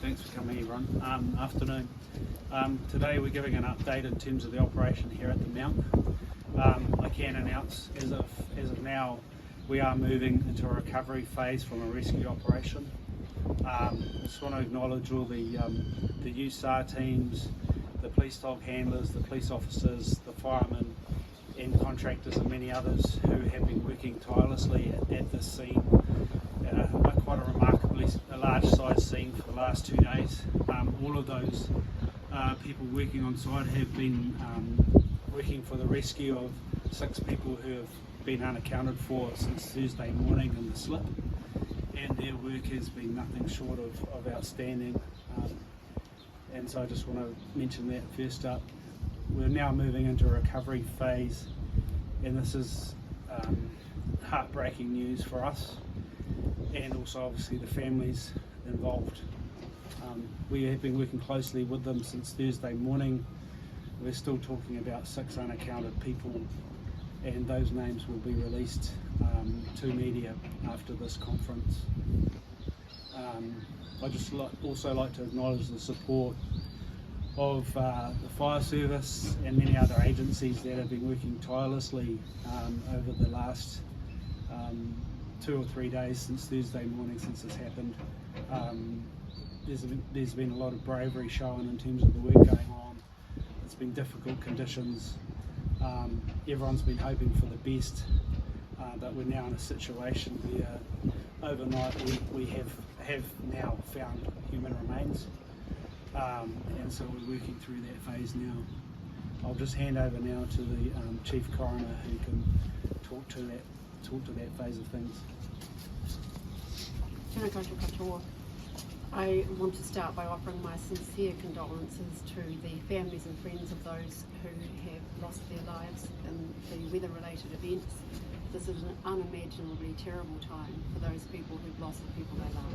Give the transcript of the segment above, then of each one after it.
Thanks for coming, everyone. Afternoon. Today we're giving an update in terms of the operation here at the Mount. I can announce as of now we are moving into a recovery phase from a rescue operation. I just want to acknowledge all the USAR teams, the police dog handlers, the police officers, the firemen and contractors and many others who have been working tirelessly at this scene. Quite a remarkably large size scene for the last 2 days. All of those people working on site have been working for the rescue of 6 people who have been unaccounted for since Thursday morning in the slip, and their work has been nothing short of outstanding. And so I just want to mention that first up. We're now moving into a recovery phase, and this is heartbreaking news for us and also obviously the families involved. We have been working closely with them since Thursday morning. We're still talking about 6 unaccounted people, and those names will be released to media after this conference. I just also like to acknowledge the support of the fire service and many other agencies that have been working tirelessly over the last 2 or 3 days since Thursday morning, since this happened. There's been a lot of bravery shown in terms of the work going on. It's been difficult conditions. Everyone's been hoping for the best, but we're now in a situation where overnight we have now found human remains, and so we're working through that phase now. I'll just hand over now to the Chief Coroner, who can talk to that phase of things. Tēnā koutou katoa. I want to start by offering my sincere condolences to the families and friends of those who have lost their lives in the weather-related events. This is an unimaginably terrible time for those people who've lost the people they love.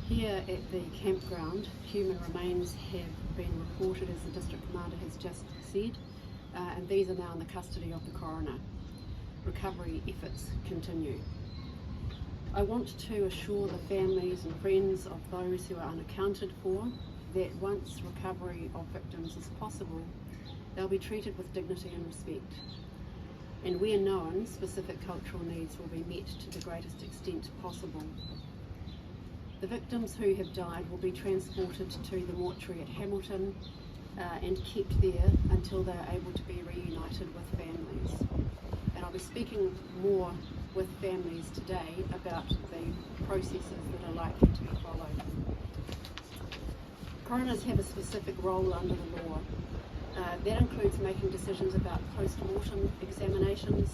Here at the campground, human remains have been reported, as the District Commander has just said, and these are now in the custody of the Coroner. Recovery efforts continue. I want to assure the families and friends of those who are unaccounted for that once recovery of victims is possible, they'll be treated with dignity and respect. And where known, specific cultural needs will be met to the greatest extent possible. The victims who have died will be transported to the mortuary at Hamilton and kept there until they are able to be reunited with families. And I'll be speaking more with families today about the processes that are likely to be followed. Coroners have a specific role under the law. That includes making decisions about post-mortem examinations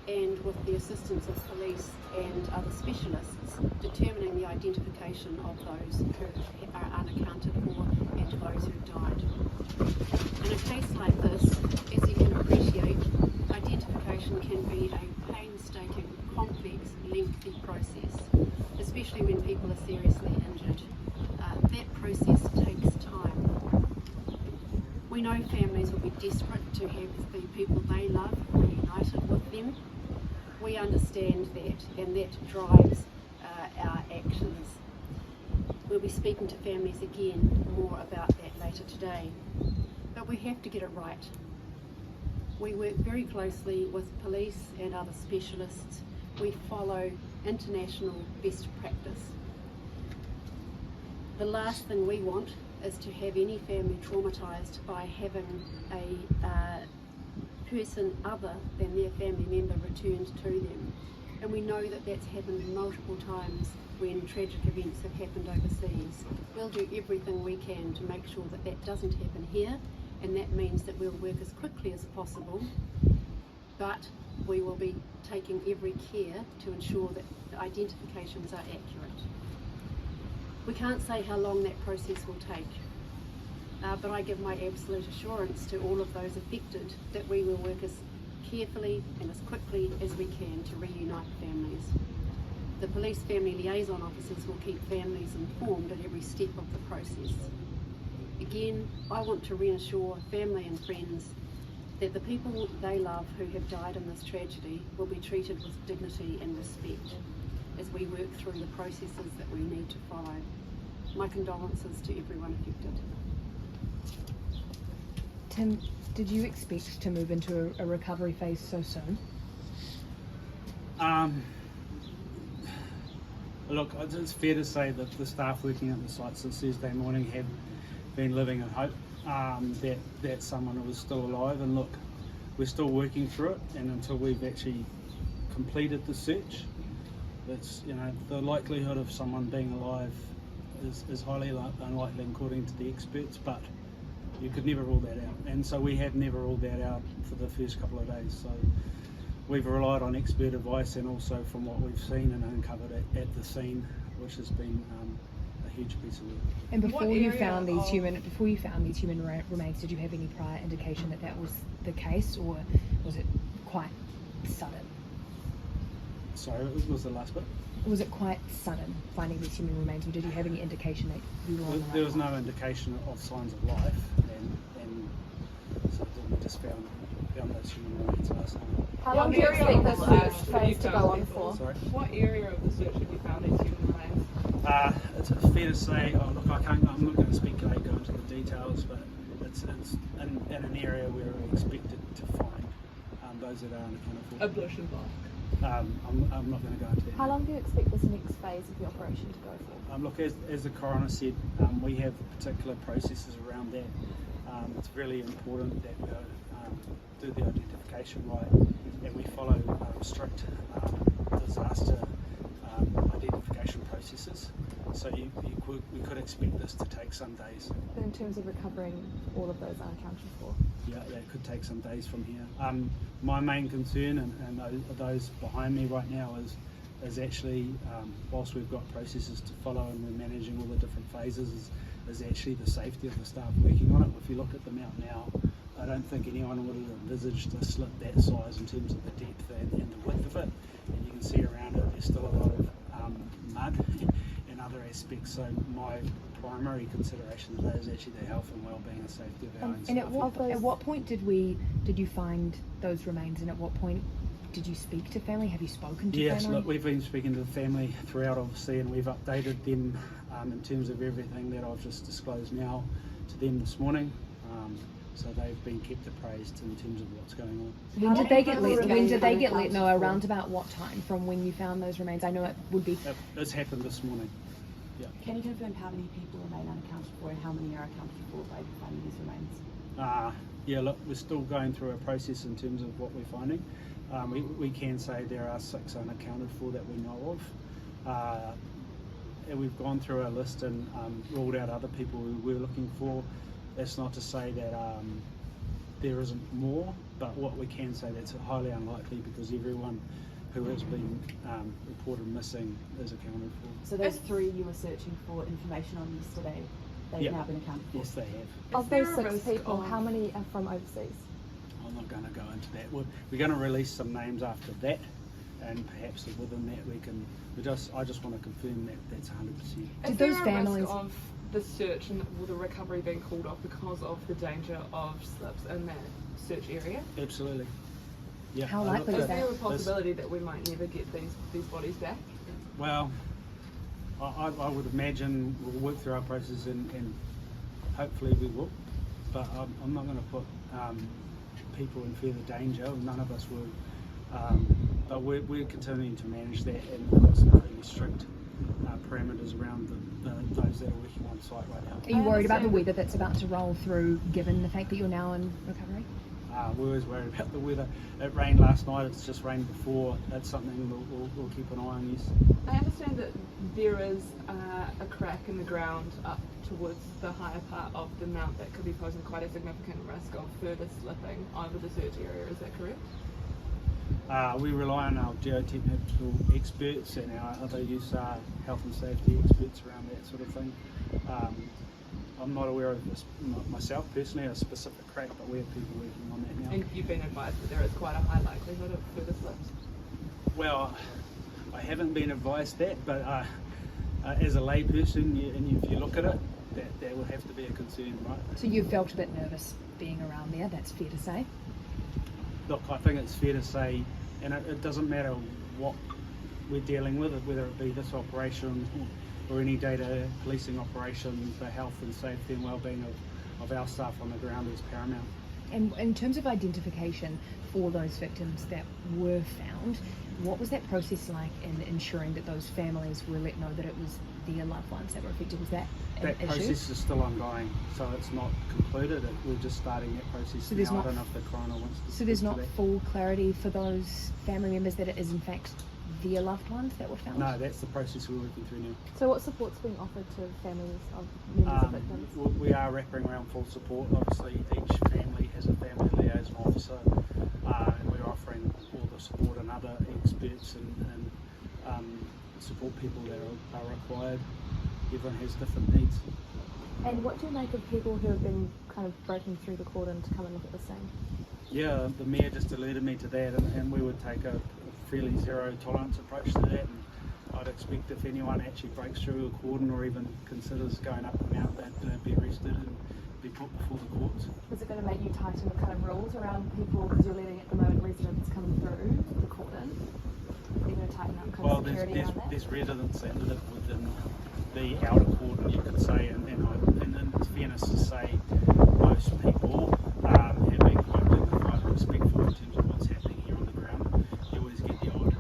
and, with the assistance of police and other specialists, determining the identification of those who are unaccounted for and those who died. In a case like this, as you can appreciate, identification can be a painstaking, complex, lengthy process, especially when people are seriously injured. That process takes time. We know families will be desperate to have the people they love reunited with them. We understand that, and that drives our actions. We'll be speaking to families again more about that later today. But we have to get it right. We work very closely with police and other specialists. We follow international best practice. The last thing we want is to have any family traumatised by having a person other than their family member returned to them. And we know that that's happened multiple times when tragic events have happened overseas. We'll do everything we can to make sure that that doesn't happen here, and that means that we'll work as quickly as possible, but we will be taking every care to ensure that the identifications are accurate. We can't say how long that process will take, but I give my absolute assurance to all of those affected that we will work as carefully and as quickly as we can to reunite families. The police family liaison officers will keep families informed at every step of the process. Again, I want to reassure family and friends that the people they love who have died in this tragedy will be treated with dignity and respect as we work through the processes that we need to follow. my condolences to everyone affected. Tim, did you expect to move into a recovery phase so soon? Look, it's fair to say that the staff working at the site since Thursday morning have been living in hope that someone was still alive, and look, we're still working through it, and until we've actually completed the search, it's, you know, the likelihood of someone being alive is highly unlikely according to the experts, but you could never rule that out, and so we have never ruled that out for the first couple of days. So we've relied on expert advice, and also from what we've seen and uncovered at the scene, which has been a huge piece of work. And before you found these human remains, did you have any prior indication that was the case, or was it quite sudden? Sorry, what was the last bit? Was it quite sudden finding these human remains, or did you have any indication that you were on the right There was path? no indication of signs of life, and so we just found those human remains last night. How long do you expect this search phase to go on for? Sorry? What area of the search have you found these human remains? It's fair to say, I'm not going to speculate, go into the details, but it's in an area where we're expected to find those that are unaccounted for. A bush and bark. I'm not going to go into that. How long do you expect this next phase of the operation to go for? Look, as the coroner said, we have particular processes around that. It's really important that we do the identification right, and we follow strict disaster identification processes. So we could expect this to take some days. But in terms of recovering all of those unaccounted for? Yeah, it could take some days from here. My main concern, and those behind me right now, is actually, whilst we've got processes to follow and we're managing all the different phases, is actually the safety of the staff working on it. If you look at the mount now, I don't think anyone would have envisaged a slip that size in terms of the depth and the width of it. And you can see around it there's still a lot of mud and other aspects. So my primary consideration today is actually the health and well-being and safety of our own staff. And at what point did you find those remains, and at what point did you speak to family? Have you spoken to family? Yes, look, we've been speaking to the family throughout, obviously, and we've updated them in terms of everything that I've just disclosed now to them this morning. So they've been kept appraised in terms of what's going on. When did they get let know? Around about what time from when you found those remains? I know it would be. It's happened this morning. Yeah. Can you confirm how many people remain unaccounted for and how many are accounted for by finding these remains? Yeah, look, we're still going through a process in terms of what we're finding. We can say there are 6 unaccounted for that we know of. And we've gone through our list and ruled out other people who we're looking for. That's not to say that there isn't more, but what we can say, that's highly unlikely, because everyone who has been reported missing is accounted for. So those 3 you were searching for information on yesterday, they've now been accounted for? Yes, they have. Of those 6 people, how many are from overseas? I'm not going to go into that. We're going to release some names after that, and perhaps within that I just want to confirm that that's 100%. Is Did there those a families- risk of the search and the recovery being called off because of the danger of slips in that search area? Absolutely. Yeah. How likely Is is there a that? possibility that we might never get these bodies back? Well, I would imagine we'll work through our process and hopefully we will, but I'm not going to put people in further danger. None of us will. But we're continuing to manage that, and we've got some pretty strict parameters around those that are working on site right now. Are you worried about the weather that's about to roll through, given the fact that you're now in recovery? We're always worried about the weather. It rained last night, it's just rained before. That's something we'll keep an eye on, yes. I understand that there is a crack in the ground up towards the higher part of the mount that could be posing quite a significant risk of further slipping over the search area, is that correct? We rely on our geotechnical experts and our other use health and safety experts around that sort of thing. I'm not aware of this myself personally, a specific crack, but we have people working on that now. And you've been advised that there is quite a high likelihood of further slips? Well, I haven't been advised that, but as a layperson, if you look at it, that will have to be a concern, right? So you felt a bit nervous being around there, that's fair to say? Look, I think it's fair to say, and it doesn't matter what we're dealing with, whether it be this operation or any data policing operation, the health and safety and well-being of our staff on the ground is paramount. And in terms of identification for those victims that were found, what was that process like in ensuring that those families were let know that it was their loved ones that were affected? Was that an issue? Process is still ongoing, so it's not concluded. We're just starting that process So now. there's I not- don't know if the coroner wants to So there's speak not to that. full clarity for those family members that it is in fact their loved ones that were found? No, that's the process we're working through now. So what support's being offered to families of members of victims? We are wrapping around full support. Obviously, each family has a family liaison officer, and we're offering all the support and other experts and support people that are required. Everyone has different needs. And what do you make of people who have been kind of breaking through the cordon to come and look at the scene? Yeah, the mayor just alerted me to that, and we would take a fairly zero tolerance approach to that. And I'd expect if anyone actually breaks through a cordon or even considers going up the mount, that they'd be arrested and be put before the courts. Is it going to make you tighten the kind of rules around people, because you're letting at the moment residents come through the cordon? Are you going to tighten up kind of security around that? There's residents that live within the outer cordon, you could say, and in fairness to say, most people have been quite dignified and respectful in terms of what's happening here on the ground. You always get the odd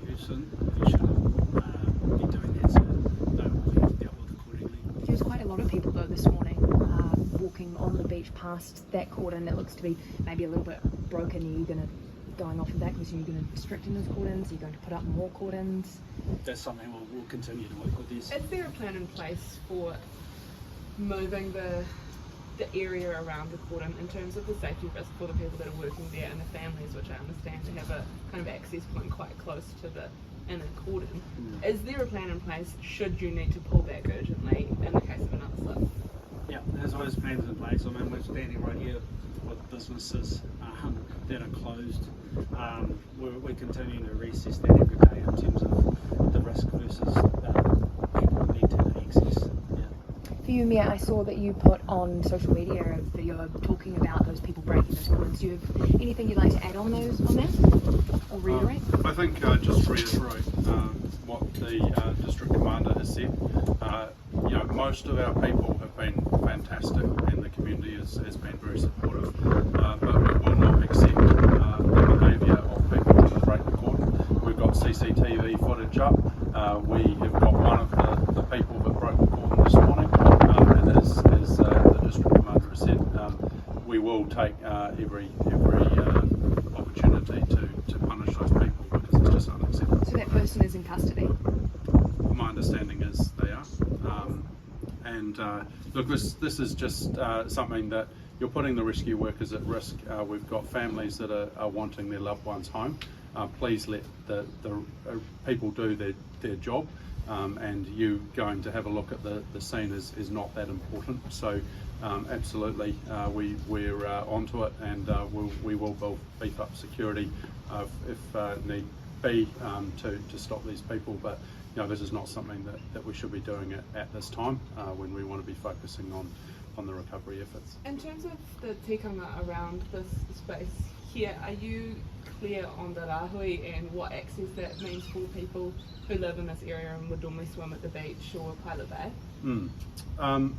person who shouldn't be doing that, so they will be dealt with accordingly. There was quite a lot of people though this morning walking on the beach past that cordon that looks to be maybe a little bit broken. Are you going to, going off of that, because you're going to restrict those cordons? Are you going to put up more cordons? That's something we'll continue to work with. Yes. Is there a plan in place for moving the area around the cordon in terms of the safety risk for the people that are working there and the families, which I understand to have a kind of access point quite close to the inner cordon? Is there a plan in place should you need to pull back urgently in the case of another slip? Yeah, there's always plans in place. I mean, we're standing right here with businesses that are closed. We're continuing to reassess that every day in terms of the risk versus people need to access. Yeah. For you, Mia, I saw that you put on social media a video talking about those people breaking those cordons. Do you have anything you'd like to add on that? Or reiterate? I think just reiterate what the district commander has said. Most of our people have been fantastic, and the community has been very supportive. But we will not accept the behaviour of people trying to break the cordon. We've got CCTV footage up. We have got one of the people that broke the cordon this morning, and as the district commander has said, we will take every opportunity to punish those people, because it's just unacceptable. So that person is in custody? My understanding is they are. Look, this is just something that you're putting the rescue workers at risk. We've got families that are wanting their loved ones home. Please let the people do their job, and you going to have a look at the scene is not that important. So absolutely, we're onto it, and we will beef up security if need be to stop these people. But this is not something that we should be doing at this time when we want to be focusing on the recovery efforts. In terms of the tikanga around this space here, are you clear on the rahui and what access that means for people who live in this area and would normally swim at the beach or Pilot Bay?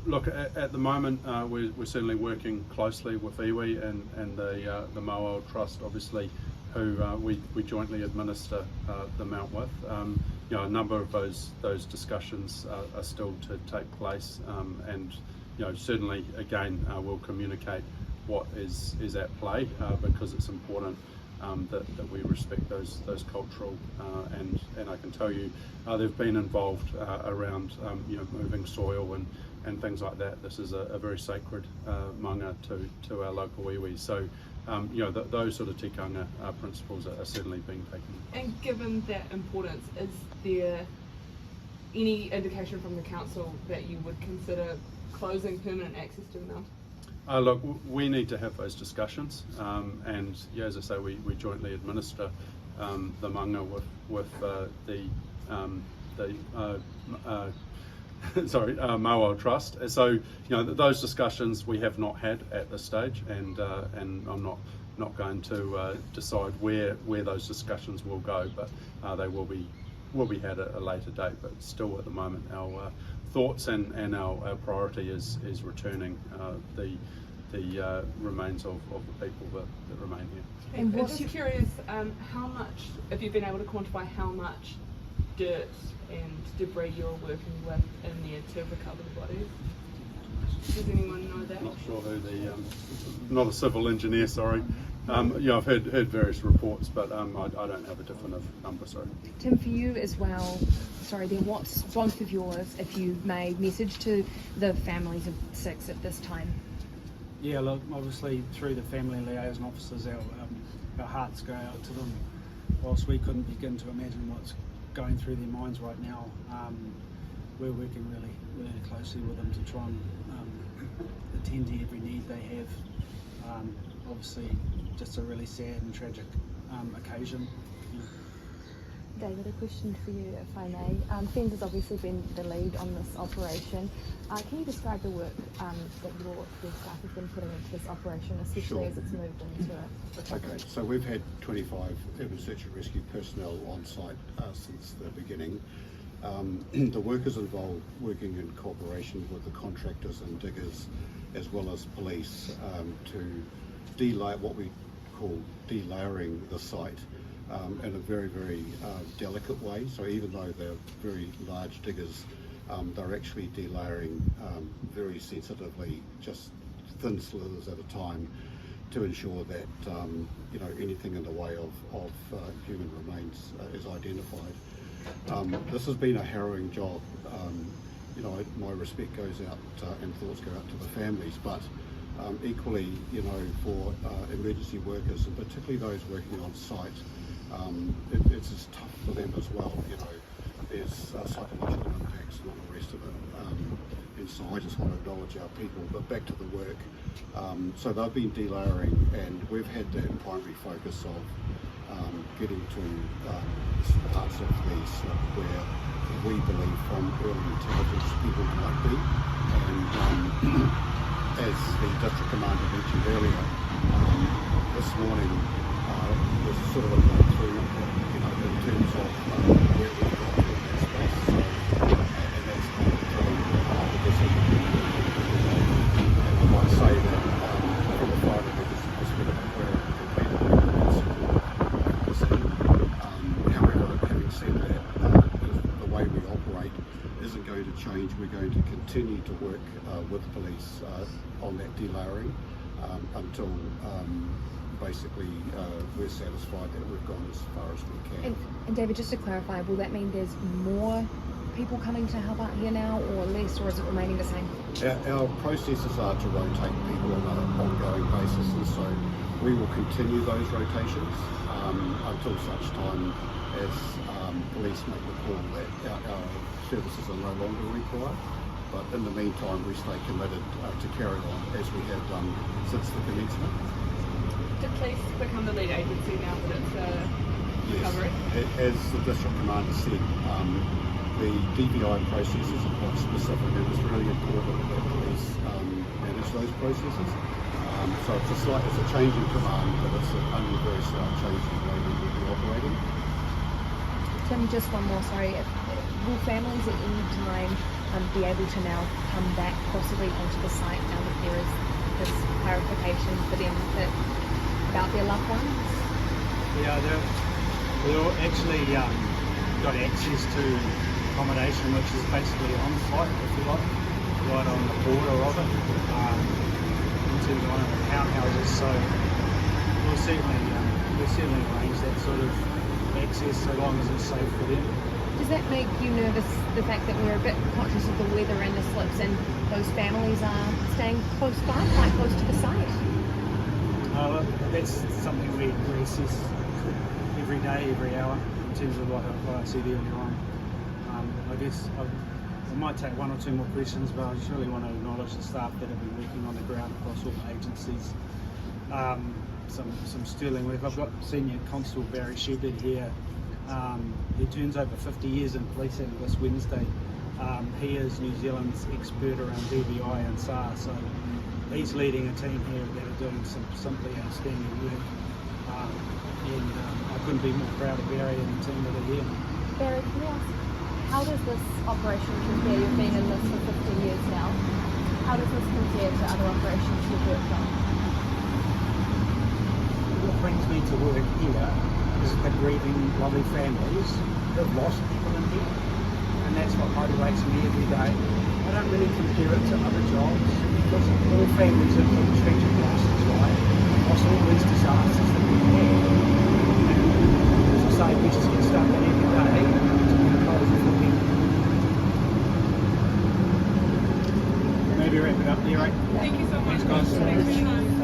Look, at the moment we're certainly working closely with iwi and the Moa Trust, obviously, who we jointly administer the mount with. A number of those discussions are still to take place, and certainly again we'll communicate what is at play, because it's important that we respect those cultural and I can tell you they've been involved around moving soil and things like that. This is a very sacred manga to our local iwi. So those sort of tikanga principles are certainly being taken. And given that importance, is there any indication from the council that you would consider closing permanent access to the mount? Look, we need to have those discussions, and as I say, we jointly administer the manga with the Moa Trust. So those discussions we have not had at this stage, and I'm not going to decide where those discussions will go, but they will be will be had at a later date, but still at the moment our thoughts and our priority is returning the remains of the people that remain here. And I'm just curious, how much, if you've been able to quantify how much dirt and debris you're working with in there to recover the bodies? Does anyone know that? Not sure who not a civil engineer, sorry. I've heard various reports, but I don't have a definitive number, sorry. Tim, for you as well, sorry, then what's both of yours, if you may, message to the families of 6 at this time? Yeah, look, obviously through the family liaison officers, our hearts go out to them. Whilst we couldn't begin to imagine what's going through their minds right now, we're working really closely with them to try and attend to every need they have. Obviously, just a really sad and tragic occasion. David, a question for you, if I may. FENZ has obviously been the lead on this operation. Can you describe the work that your staff have been putting into this operation, especially as it's moved into it? Okay, so we've had 25 urban search and rescue personnel on site since the beginning. The workers involved working in cooperation with the contractors and diggers as well as police to delayer, what we call delayering the site in a very delicate way. So even though they're very large diggers, they're actually delayering very sensitively, just thin slithers at a time, to ensure that anything in the way of human remains is identified. This has been a harrowing job. My respect goes out and thoughts go out to the families, but equally, for emergency workers, and particularly those working on site, it's as tough for them as well. There's psychological impacts and all the rest of it. And so I just want to acknowledge our people, but back to the work. So they've been delayering, and we've had that primary focus of getting to parts of the slip where we believe from early intelligence people might be. And as the district commander mentioned earlier, this morning was sort of a breakthrough, in terms of where we've got to in that space. So, and that's kind of the decision. And I might say that from a fire emergency perspective, we're however, having said that, the way we operate isn't going to change. We're going to continue to work with police on that delayering until basically we're satisfied that we've gone as far as we can. And David, just to clarify, will that mean there's more people coming to help out here now, or less, or is it remaining the same? Our processes are to rotate people on an ongoing basis, and so we will continue those rotations until such time as police make the call that our services are no longer required. But in the meantime, we stay committed to carry on as we have done since the commencement. Did police become the lead agency now that it's recovery? Yes, as the district commander said, the DVI processes are quite specific, and it's really important that police manage those processes. So it's a change in command, but it's only a very slight change in the way we will be operating. Tim, just one more, sorry. Will families at any time be able to now come back possibly onto the site now that there is this clarification for them about their loved ones? Yeah, we all actually got access to accommodation, which is basically on site, if you like, right on the border of it, into one of the townhouses. So we'll certainly arrange that sort of access so long as it's safe for them. Does that make you nervous, the fact that we're a bit conscious of the weather and the slips, and those families are staying close by, quite close to the site? That's something we assess every day, every hour, in terms of what I said earlier on. I guess I might take one or two more questions, but I just really want to acknowledge the staff that have been working on the ground across all agencies. Some sterling work. I've got Senior Constable Barry Shepherd here. He turns over 50 years in policing this Wednesday. He is New Zealand's expert around DVI and SAR, so he's leading a team here that are doing some simply outstanding work. And I couldn't be more proud of Barry and the team that are here. Barry, can you ask, how does this operation compare? You've been in this for 15 years now. How does this compare to other operations you've worked on? What brings me to work here is the grieving lovely families who have lost people in here, and that's what motivates me every day. I don't really compare it to other jobs because all families have been tragic losses, right? Across all these disasters that we've had. And as I say, we just get stuck in every day to get close to them. Maybe wrap it up there, right? Thank you so much. Thanks, guys. Thanks for your time.